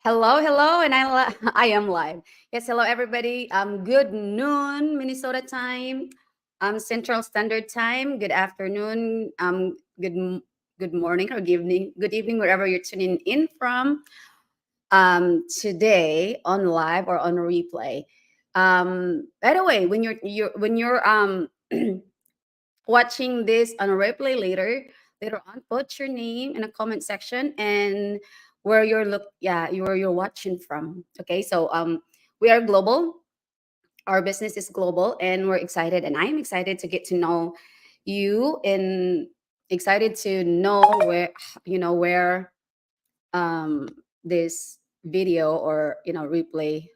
Hello, hello, and I am live. Yes, hello everybody. Good noon, Minnesota time. Central Standard Time. Good afternoon. Good morning or good evening, wherever you're tuning in from. Today on live or on replay. By the way, when you're watching this on a replay later on, put your name in a comment section and where you're watching from. Okay, so we are global. Our business is global, and we're excited, and I'm excited to get to know you, and excited to know where um this video or replay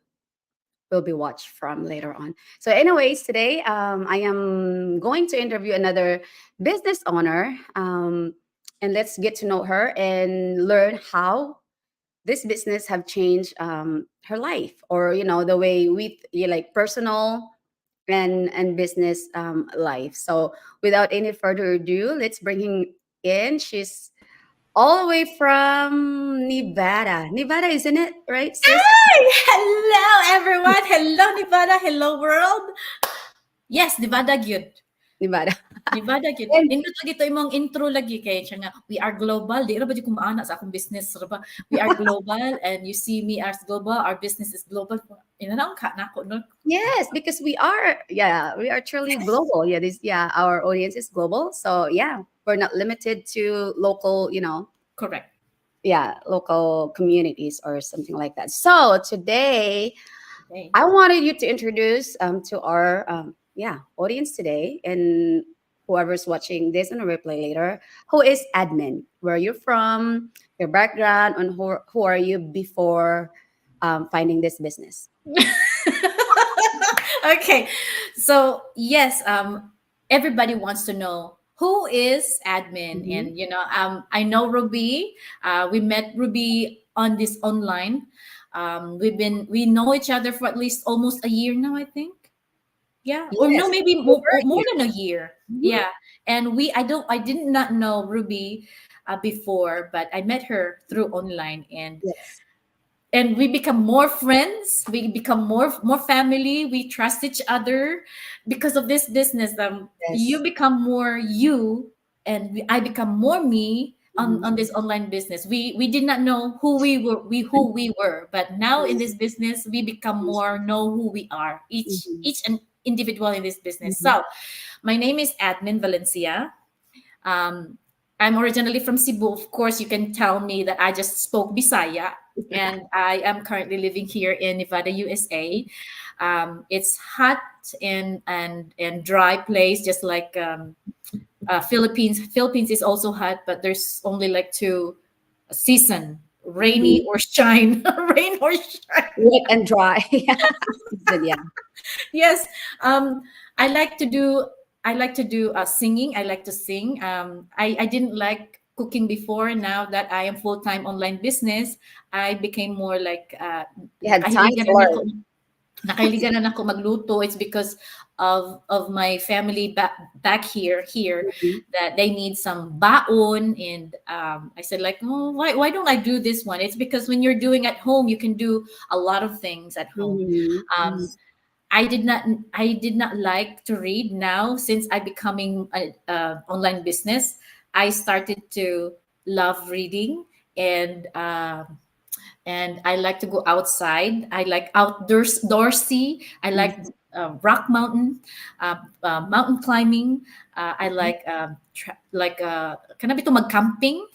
will be watched from later on. So, anyways, today I am going to interview another business owner, and let's get to know her and learn how this business have changed her life, or the way we like personal and business life. So, without any further ado, let's bring him in. She's all the way from Nevada. Nevada, isn't it? Right, sis? Hi! Hello, everyone. Hello, Nevada. Hello, world. Yes, Nevada gyud. Nevada. Nevada gyud. And Nindot lagi to imong intro lagi kay siya nga, we are global. Di ra ba di ko maana sa akong business ra ba? We are global and you see me as global. Our business is global. Inanaon ka nako no? yes, because we are truly global. Our audience is global. So yeah, we're not limited to local, Correct. local communities or something like that. So today, Okay. I wanted you to introduce to our audience today, and whoever's watching this on a replay later, who is admin, where you're from, your background, and who are you before finding this business. Okay. So yes, everybody wants to know who is admin, Mhm. and I know Ruby. We met Ruby on this online. We know each other for at least almost a year now, I think. Yeah, or no, Yes, maybe over more here. than a year. Mhm. Yeah, and I did not know Ruby before, but I met her through online, Yes, and we become more friends, we become more family, we trust each other because of this business. You yes. become more you, and I become more me Mhm. on this online business. We did not know who we were, but now in this business we become more know who we are, Mhm. each an individual in this business. Mhm. So my name is Admin Valencia. um, I'm originally from Cebu. Of course, you can tell me that I just spoke Bisaya, and I am currently living here in Nevada, USA. It's hot and dry place, just like Philippines. Philippines is also hot, but there's only like two season: rainy Mhm. or shine, rain or shine. Wet and dry. Yeah. Season, yeah. Yes. um i like to do I like to do singing. I like to sing. I didn't like cooking before. Now that I am full-time online business, I became more like You had time to learn. nakahiligan na ako magluto. It's because of my family back here, Mhm. that they need some baon, and I said like, oh, why don't I do this one? It's because when you're doing at home, you can do a lot of things at home. Mhm. um, I did not like to read. Now, since I becoming a online business, I started to love reading, and I like to go outside. I like outdoors, doorsy. I like Mhm. rock mountain, mountain climbing. I Mhm. like can I be to mag-camping?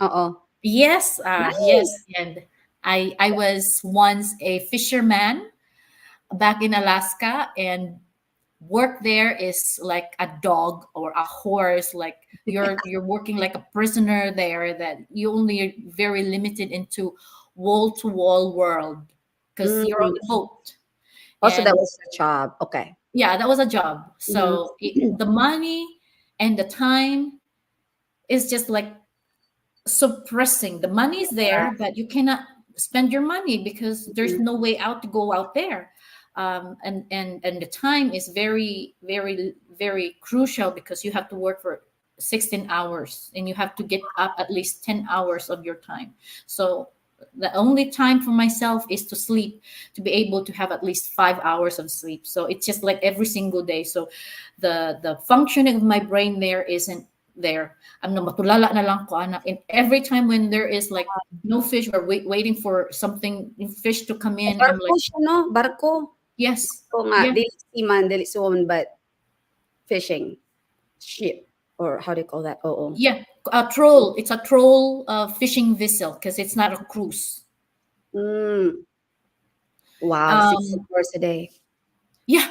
Oo. Yes, yes, Nice. and I was once a fisherman back in Alaska, and work there is like a dog or a horse. Like you're working like a prisoner there, that you only are very limited into wall to wall world, because you're on Mm. the boat. Also, that And was your job. Okay. yeah, that was a job. Mhm. So the money and the time is just like suppressing. The money is there, but you cannot spend your money because there's Mhm. no way out to go out there. And the time is very, very, very crucial, because you have to work for 16 hours, and you have to get up at least 10 hours of your time. So The only time for myself is to sleep, to be able to have at least 5 hours of sleep. So it's just like every single day. So the functioning of my brain there isn't there. I'm na matulala na lang ko anak. And every time when there is like no fish or waiting for something fish to come in, I'm Barko like, siya, no? Barko. yes, Barko nga, yeah, dili seaman, dili swan, but fishing. Ship. Or how do you call that? Oo. yeah. A troll. It's a troll fishing vessel because it's not a cruise. Mm. Wow, 16 Um, hours a day. yeah,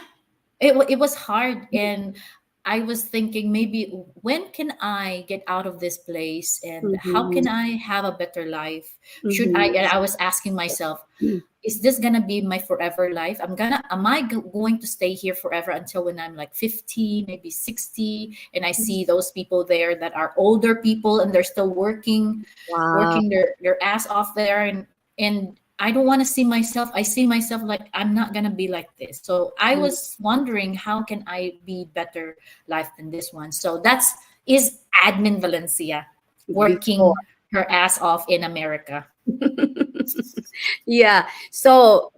it was hard, and I was thinking maybe when can I get out of this place and how Mhm. can I have a better life? Should I? Mhm. And I was asking myself, is this gonna be my forever life? Am I going to stay here forever until when I'm like 50, maybe 60, and I see those people there that are older people and they're still Wow. working their ass off there, and I don't want to see myself. I see myself like I'm not gonna be like this. So I Mm. was wondering how can I be better life than this one. So that's is admin Valencia Before. working her ass off in America. Yeah, so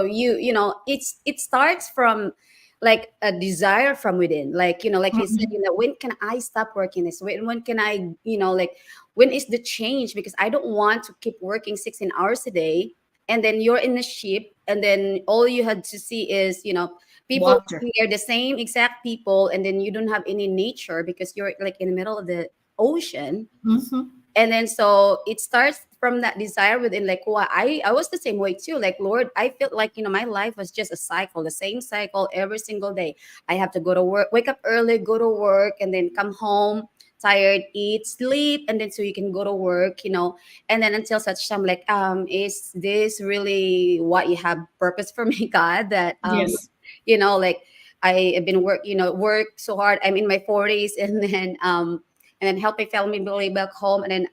you know, it starts from like a desire from within, like, you know, like you said, Mhm. you know, when can I stop working this, when can I, you know, like, when is the change, because I don't want to keep working 16 hours a day, and then you're in the ship, and then all you had to see is, you know, people Water. here, the same exact people, and then you don't have any nature because you're like in the middle of the ocean. Mhm. And then so it starts from that desire within, like, who I was the same way too, like, Lord, I felt like, you know, my life was just a cycle, the same cycle every single day. I have to go to work, wake up early, go to work, and then come home tired, eat, sleep, and then so you can go to work, you know. And then until such time, like, is this really what you have purpose for me, God, that Yes. you know, like, I have been work, you know, work so hard, I'm in my 40s, and then help my family back home, and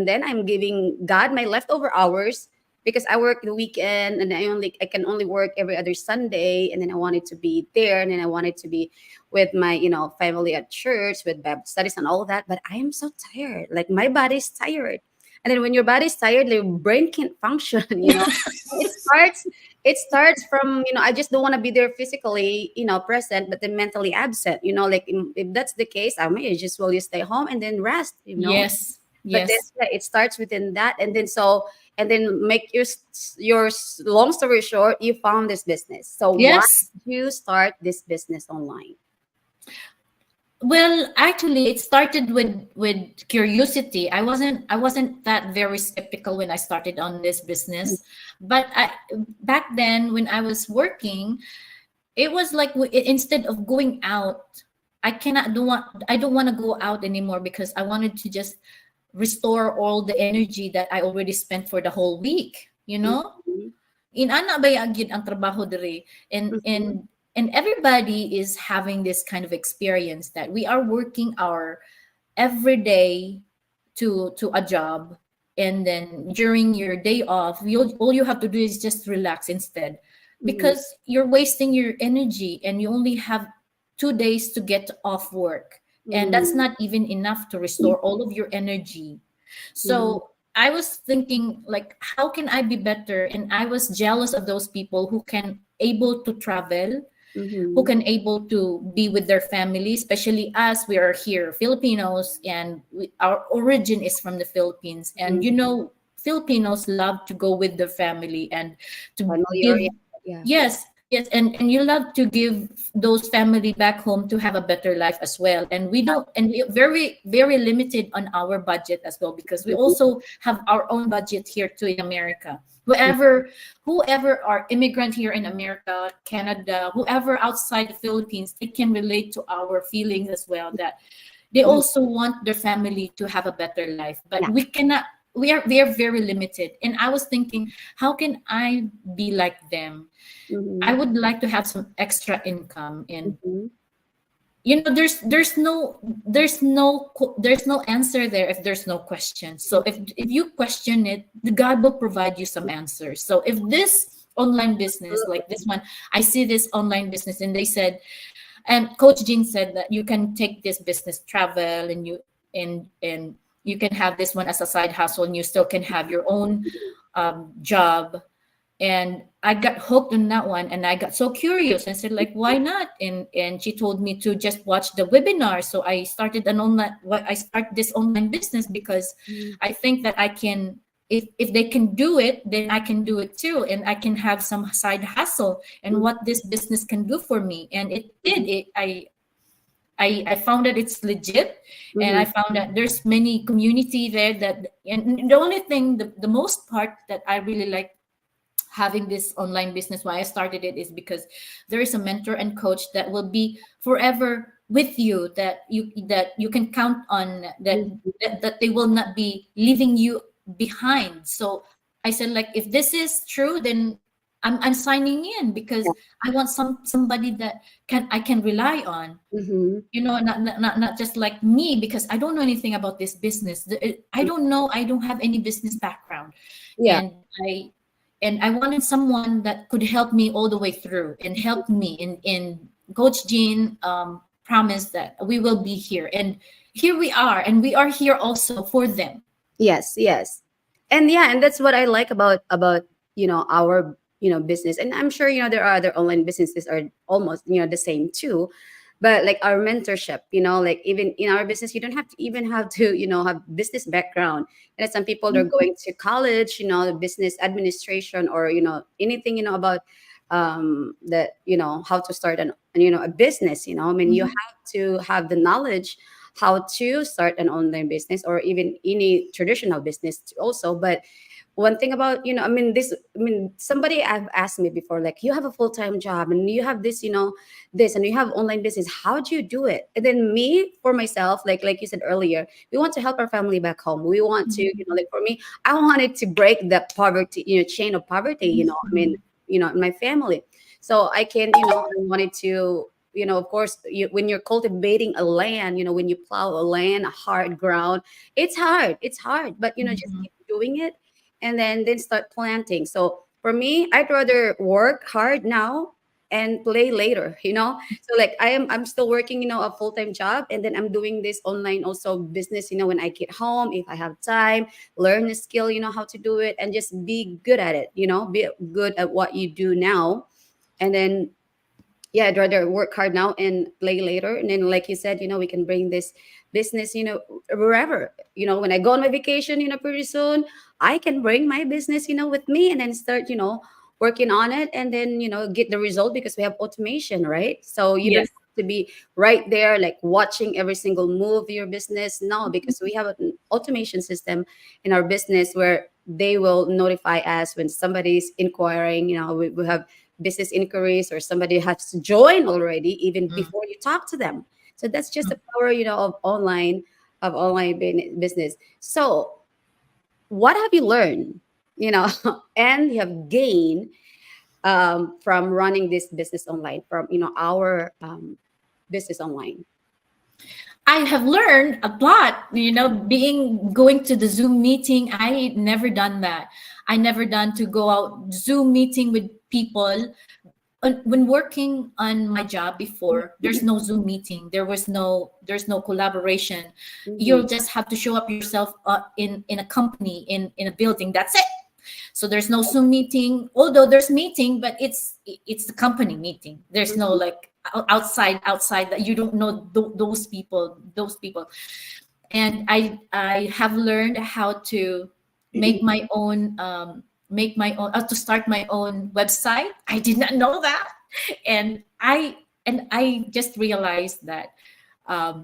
then I'm giving God my leftover hours, because I work the weekend, and I can only work every other Sunday, and then I wanted to be there, and then I wanted to be with my, you know, family at church with Bible studies and all that. But I am so tired, like my body's tired, and then when your body's tired, your brain can't function. You know, it starts it starts from, you know, I just don't want to be there physically, you know, present, but then mentally absent, you know, like, if that's the case, I may just well, you stay home and then rest, you know. Yes. But then Yes. yeah, it starts within that, and then so, and then make long story short, you found this business. So why Yes. did you start this business online? Well, actually, it started with curiosity. I wasn't that very skeptical when I started on this business, but back then when I was working, it was like instead of going out, I don't want to go out anymore because I wanted to just restore all the energy that I already spent for the whole week. You know, Mhm, inana ba gyud ang trabaho diri, and mhm, and everybody is having this kind of experience that we are working our every day to a job, and then during your day off all you have to do is just relax instead, mhm, because you're wasting your energy and you only have 2 days to get off work, and that's mhm, not even enough to restore all of your energy. mhm, So I was thinking like how can I be better, and I was jealous of those people who can able to travel, who mhm, can able to be with their family, especially us. We are here Filipinos, and our origin is from the Philippines, and mhm. Filipinos love to go with their family and to Family give. oriented, yeah. Yes, and you love to give those family back home to have a better life as well. And we don't, and we very very limited on our budget as well, because we Mhm, also have our own budget here too in America. Whoever are immigrant here in America, Canada, whoever outside the Philippines, they can relate to our feelings as well, that they mhm, also want their family to have a better life, but yeah. we cannot. We are very limited, and I was thinking, how can I be like them? I Mhm, would like to have some extra income, and mhm, there's no answer there if there's no question. So if you question it, the God will provide you some answers. So if this online business absolutely. like this one, I see this online business, and they said, and Coach Jean said that you can take this business travel, and you can have this one as a side hustle, and you still can have your own job. And I got hooked on that one, and I got so curious and said, like, why not? And she told me to just watch the webinar. So I started I started this online business because Mm-hmm. I think that I can, if they can do it, then I can do it too, and I can have some side hustle and what this business can do for me. And it did. I found that it's legit, and Mm-hmm. I found that there's many community there that, and the only thing, the most part that I really like having this online business, why I started it, is because there is a mentor and coach that will be forever with you, that you can count on, that they will not be leaving you behind. So I said, like, if this is true, then I'm signing in, because I want somebody that I can rely on, Mm-hmm. not just like me, because I don't know anything about this business. I don't know, I don't have any business background. Yeah. and i I wanted someone that could help me all the way through, and help me in Coach Jean promised that we will be here, and here we are, and we are here also for them. Yes, yes. And yeah, and that's what I like about our business. And I'm sure there are other online businesses are almost the same too. But like our mentorship, like even in our business, you don't have to even have to have business background. And some people they're going to college, the business administration, or anything about that how to start a business. I mean, you Mhm. have to have the knowledge how to start an online business, or even any traditional business also. But one thing about somebody have asked me before, like, you have a full-time job and you have this and you have online business, how do you do it? And then me, for myself, like you said earlier, we want to help our family back home. We want to, like, for me, I wanted to break the poverty, chain of poverty, Mhm. in my family. So I can, I wanted to, of course, when you're cultivating a land, when you plow a land, a hard ground, it's hard, but just Mhm. keep doing it, and then start planting. So for me, I'd rather work hard now and play later. So like I'm still working, a full-time job, and then I'm doing this online also business, when I get home, if I have time, learn the skill, how to do it, and just be good at it, be good at what you do now. And then, yeah, I'd rather work hard now and play later. And then, like you said, we can bring this business, wherever. When I go on my vacation, pretty soon, I can bring my business, with me, and then start, working on it, and then, get the result, because we have automation, right? So you don't Yes. have to be right there, like watching every single move of your business. No, because we have an automation system in our business where they will notify us when somebody's inquiring. We have business inquiries, or somebody has joined already even Mm. before you talk to them. So that's just the power, of online business. So what have you learned, and you have gained, from running this business online, from our business online? I have learned a lot, being going to the Zoom meeting. I never done that. I never done to go out Zoom meeting with people. When working on my job before, there's no Zoom meeting. There's no collaboration. Mhm. You'll just have to show up yourself in a company, in a building. That's it. So there's no Zoom meeting, although there's meeting, but it's the company meeting. There's no Mhm. like outside that you don't know those people. And I have learned how to make my own to start my own website. I did not know that. And I just realized that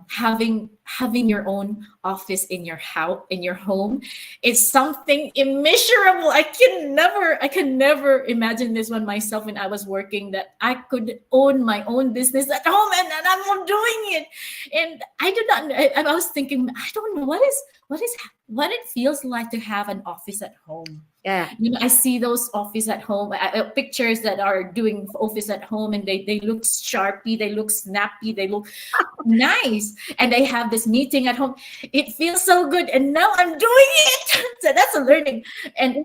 having your own office in your house, in your home, is something immeasurable. I can never imagine this one myself, when I was working, that I could own my own business at home, and I'm doing it. And I did not I was thinking, I don't know what it feels like to have an office at home. Yeah. I see those office at home pictures that are doing office at home, and they look sharpy, they look snappy, they look nice, and they have this meeting at home. It feels so good, and now I'm doing it. So that's a learning. And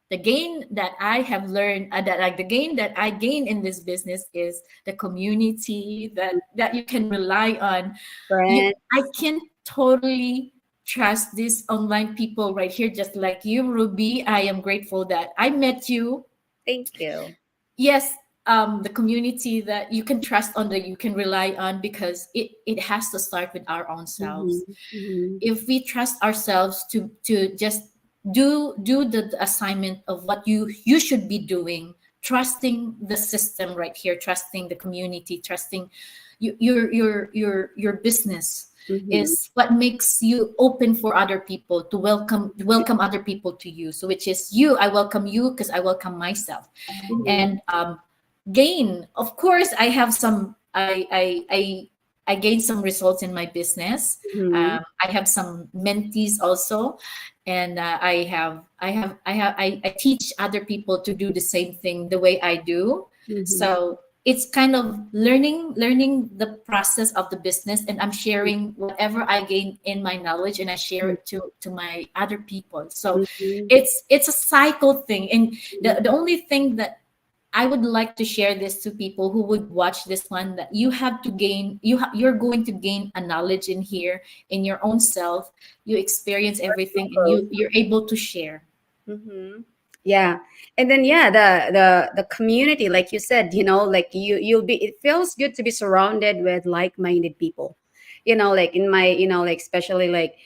the gain that I have learned, that like the gain that I gain in this business, is the community that you can rely on. you Friend. I can totally trust these online people right here, just like you, Ruby. I am grateful that I met you. Thank you. Yes, the community that you can trust on, that you can rely on, because it has to start with our own selves. Mm-hmm. Mm-hmm. If we trust ourselves to just do the assignment of what you should be doing, trusting the system right here, trusting the community, trusting your business, Mm-hmm. is what makes you open for other people to welcome other people to you. So which is you, I welcome you because I welcome myself. Mm-hmm. And gain, of course, I have some, I gained some results in my business. Mm-hmm. I have some mentees also, and I teach other people to do the same thing the way I do. Mm-hmm. So it's kind of learning the process of the business, and I'm sharing whatever I gain in my knowledge, and I share it to my other people. So Mm-hmm. it's a cycle thing. And the only thing that I would like to share this to people who would watch this one, that you have to gain, you're going to gain a knowledge in here, in your own self. You experience everything, and you're able to share. Mm-hmm. Yeah. And then yeah, the community, like you said, like you'll be, it feels good to be surrounded with like-minded people. Like in my, like especially like,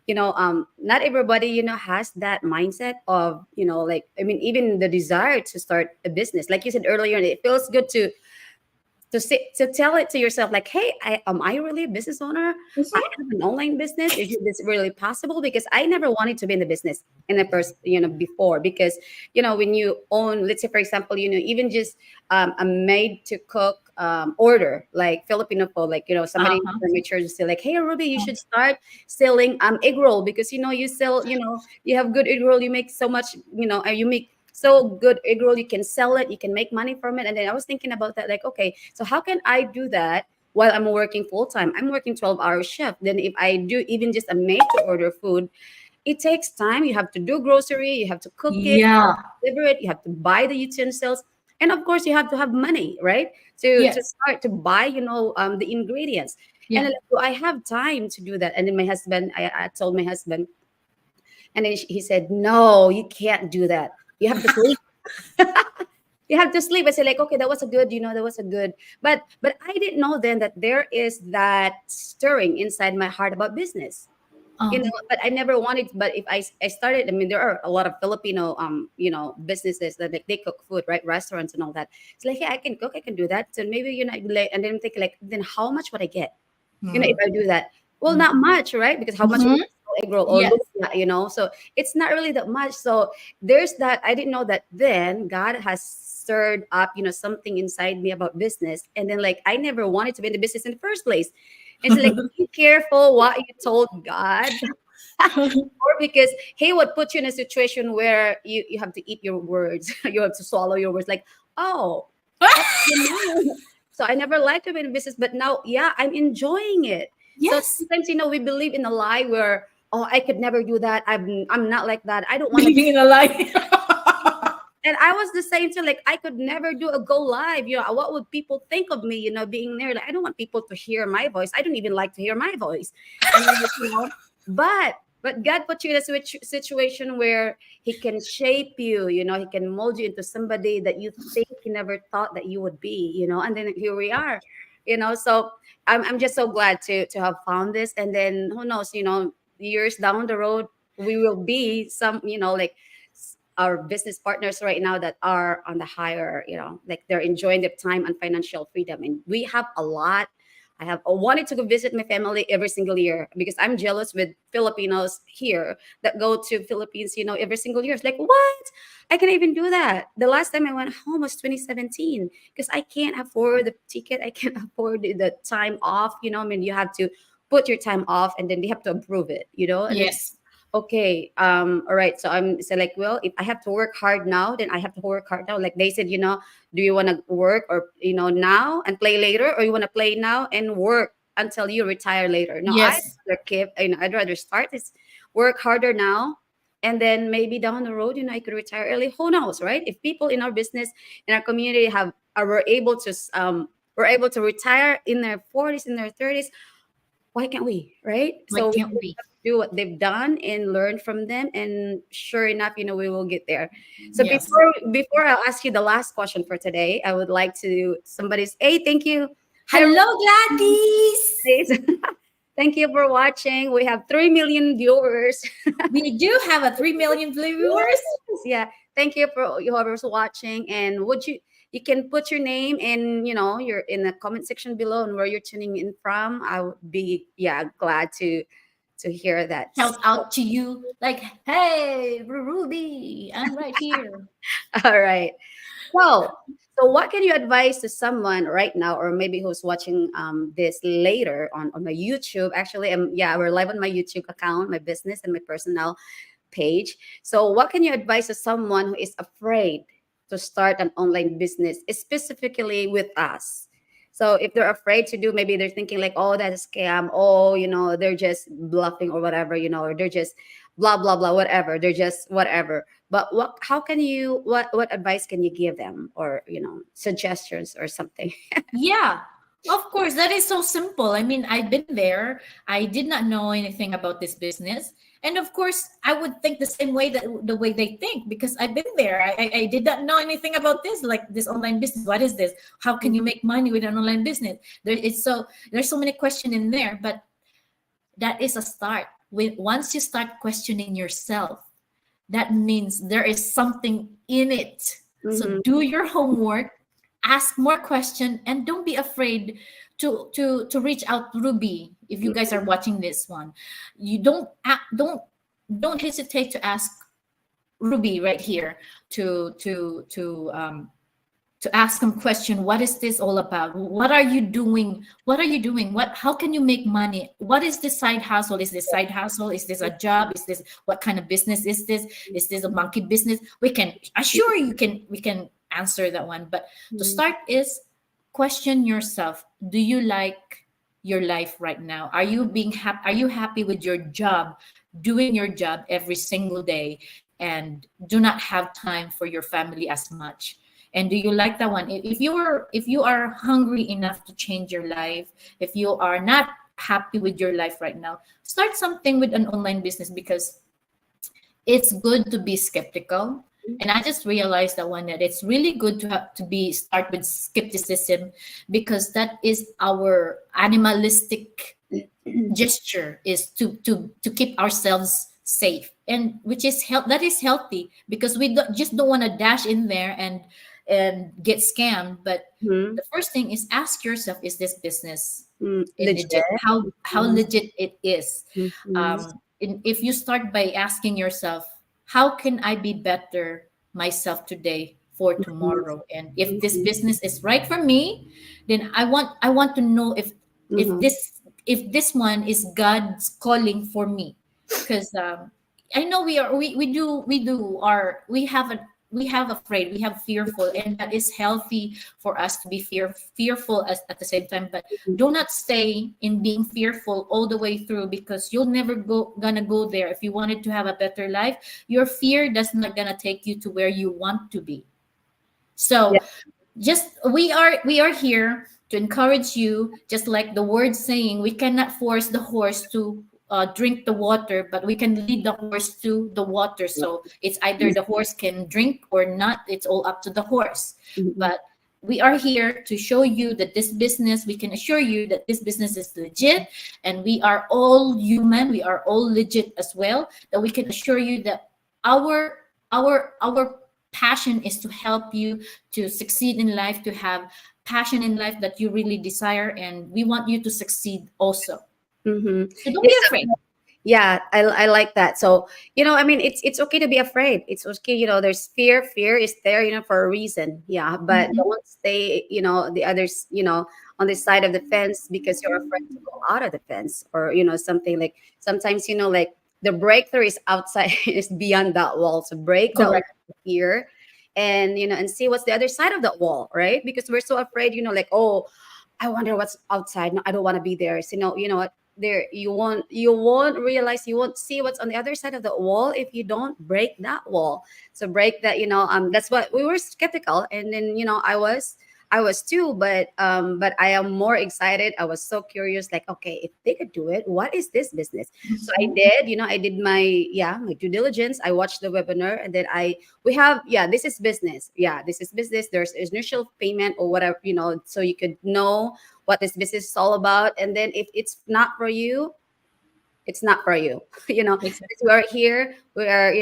not everybody, has that mindset of, like, I mean, even the desire to start a business. Like you said earlier, it feels good to tell it to yourself like, hey, am I really a business owner? I have an online business. Is this really possible? Because I never wanted to be in the business in the first, before. Because when you own, let's say for example, even just a made to cook order, like Filipino food, like somebody Uh-huh. from my church say like, hey Ruby, you should start selling egg roll, because you sell, you have good egg roll, you make so much, you make so good egg roll, you can sell it, you can make money from it. And then I was thinking about that, like, okay, so how can I do that while I'm working full time? I'm working 12-hour shift. Then if I do even just a made to order food, it takes time. You have to do grocery, you have to cook it, Yeah. deliver it, you have to buy the utensils, and of course you have to have money, right? To Yes. start to buy, the ingredients. And Yeah. then like, do I have time to do that? And then my husband, I told my husband, and then he said, no, you can't do that. You have to sleep. You have to sleep. I said, like, okay, that was a good, that was a good. But I didn't know then that there is that stirring inside my heart about business. Uh, But I never wanted. But if I started, I mean, there are a lot of Filipino businesses that they cook food, right? Restaurants and all that. It's like, yeah, I can cook, I can do that. So maybe like, and then think like, then how much would I get? If I do that, well, not much, right? Because how much would mhm. I sell egg roll or Yes. lumpia, so it's not really that much. So there's that. I didn't know that then God has stirred up, something inside me about business. And then like I never wanted to be in the business in the first place. And so like be careful what you told God. Or because he would put you in a situation where you have to eat your words. You have to swallow your words, like, oh, so I never liked to be in business, but now, yeah, I'm enjoying it. So Yes. sometimes, we believe in a lie where, oh, I could never do that. I'm not like that. I don't want to. Believing in a lie. And I was the same too. Like I could never do a go live. What would people think of me? Being there. Like I don't want people to hear my voice. I don't even like to hear my voice. And then, but God put you in a situation where He can shape you. He can mold you into somebody that you think you never thought that you would be. And then here we are. So I'm just so glad to have found this. And then who knows? Years down the road, we will be some. Like our business partners right now that are on the higher, like they're enjoying their time and financial freedom. And we have a lot. I wanted to go visit my family every single year because I'm jealous with Filipinos here that go to Philippines, every single year. It's like, what? I can't even do that. The last time I went home was 2017 because I can't afford the ticket. I can't afford the time off. I mean, you have to put your time off and then they have to approve it, and then Yes. okay, all right, so I'm so like, well, if I have to work hard now, then I have to work hard now. Like they said, do you want to work or now and play later, or you want to play now and work until you retire later? No, I'd Yes. rather keep, I'd rather start this, work harder now, and then maybe down the road, I could retire early. Who knows, right? If people in our business, in our community were able to retire in their 40s, in their 30s, why can't we, right? Why So we can't just we? have to do what they've done and learn from them, and sure enough, we will get there. So Yes. before I'll ask you the last question for today, I would like to somebody's, hey, thank you. Hi Hello, Gladys. everyone. Thank you for watching. We have 3 million viewers. We do have a 3 million viewers. Yeah, thank you for whoever's watching. And would you can put your name in, you're in the comment section below and where you're tuning in from. I would be, yeah, glad to hear that. Shout out to you, like, hey, Ruby, I'm right here. All right. So, so what can you advise to someone right now, or maybe who's watching this later on my YouTube? Actually, yeah, we're live on my YouTube account, my business and my personal page. So, what can you advise to someone who is afraid to start an online business, specifically with us? So, if they're afraid to do, maybe they're thinking like, oh, that's a scam. Oh, they're just bluffing or whatever, or they're just blah blah blah, whatever. They're just whatever. But how can you, what advice can you give them, or suggestions or something? Yeah, of course, that is so simple. I mean, I've been there. I did not know anything about this business. And of course, I would think the same way that the way they think because I've been there. I did not know anything about this, like this online business. What is this? How can you make money with an online business? There's so many questions in there, but that is a start. Once you start questioning yourself, that means there is something in it. So Mm-hmm. do your homework, ask more questions, and don't be afraid to reach out to Ruby if you guys are watching this one. You don't hesitate to ask Ruby right here to ask them question. What is this all about? What are you doing? What are you doing? How can you make money? What is this side hustle? Is this side hustle? Is this a job? Is this, what kind of business is this a monkey business? We can assure you can we can answer that one, but to start is question yourself. Do you like your life right now? Are you being happy? Are you happy with your job, doing your job every single day, and do not have time for your family as much? And do you like that one? If you are hungry enough to change your life, if you are not happy with your life right now, start something with an online business because it's good to be skeptical. And I just realized that one, that it's really good to have to be start with skepticism because that is our animalistic gesture, is to keep ourselves safe, and which is that is healthy because we don't want to dash in there and get scammed. But Mm-hmm. the first thing is ask yourself, is this business Legit. legit? How legit it is? Mm-hmm. If you start by asking yourself, how can I be better myself today for tomorrow? And if this business is right for me, then I want to know if Mm-hmm. this one is God's calling for me. Because I know we have afraid, we have fearful, and that is healthy for us to be fearful at the same time. But do not stay in being fearful all the way through, because you'll never gonna go there. If you wanted to have a better life, your fear does not gonna take you to where you want to be. So Yeah. just we are here to encourage you, just like the word saying, we cannot force the horse to drink the water, but we can lead the horse to the water. So it's either the horse can drink or not, it's all up to the horse. Mm-hmm. But we are here to show you that this business, we can assure you that this business is legit, and we are all human, we are all legit as well, that we can assure you that our passion is to help you to succeed in life, to have passion in life that you really desire, and we want you to succeed also. Mm-hmm. So don't be Yes. afraid. Yeah, I like that. So, I mean, it's okay to be afraid. It's okay, there's fear. Fear is there, for a reason. Yeah, but Mhm. don't stay, the others, on the side of the fence because you're afraid to go out of the fence, or something like sometimes, like the breakthrough is outside, is beyond that wall. So break that wall Correct. of fear, and and see what's the other side of that wall, right? Because we're so afraid, like, oh, I wonder what's outside. No, I don't want to be there. So what? There, you won't realize, you won't see what's on the other side of the wall if you don't break that wall. So break that. That's what we were skeptical, and then I was. I was too, but I am more excited. I was so curious, like, okay, if they could do it, what is this business? So I did, I did my, my due diligence. I watched the webinar, and then we have, this is business. Yeah, this is business. There's initial payment or whatever, so you could know what this business is all about. And then if it's not for you, it's not for you. Exactly. We are here. We are,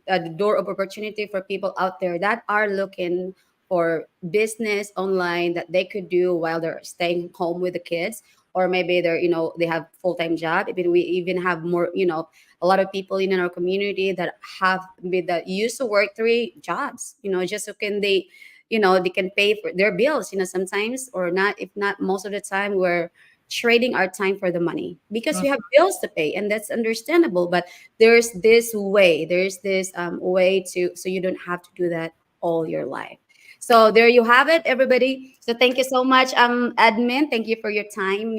the door of opportunity for people out there that are looking for business online that they could do while they're staying home with the kids, or maybe they're, they have full-time job. Even we even have more, a lot of people in our community that that used to work three jobs, just so can they, they can pay for their bills, sometimes, or not, if not most of the time, we're trading our time for the money because we have bills to pay, and that's understandable. But there's this way to, so you don't have to do that all your life. So there you have it, everybody. So thank you so much, admin. Thank you for your time,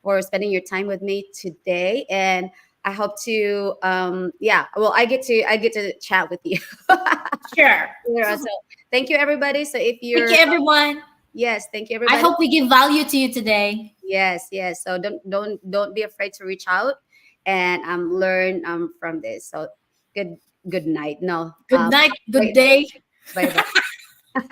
for spending your time with me today. And I hope to, well, I get to chat with you. Sure. Yeah, so thank you, everybody. So if Thank you're, you, everyone. yes, thank you, I everybody. hope we give value to you today. Yes, yes. So don't be afraid to reach out and learn from this. So good good night. No. Good night. Good Bye day. bye. Bye.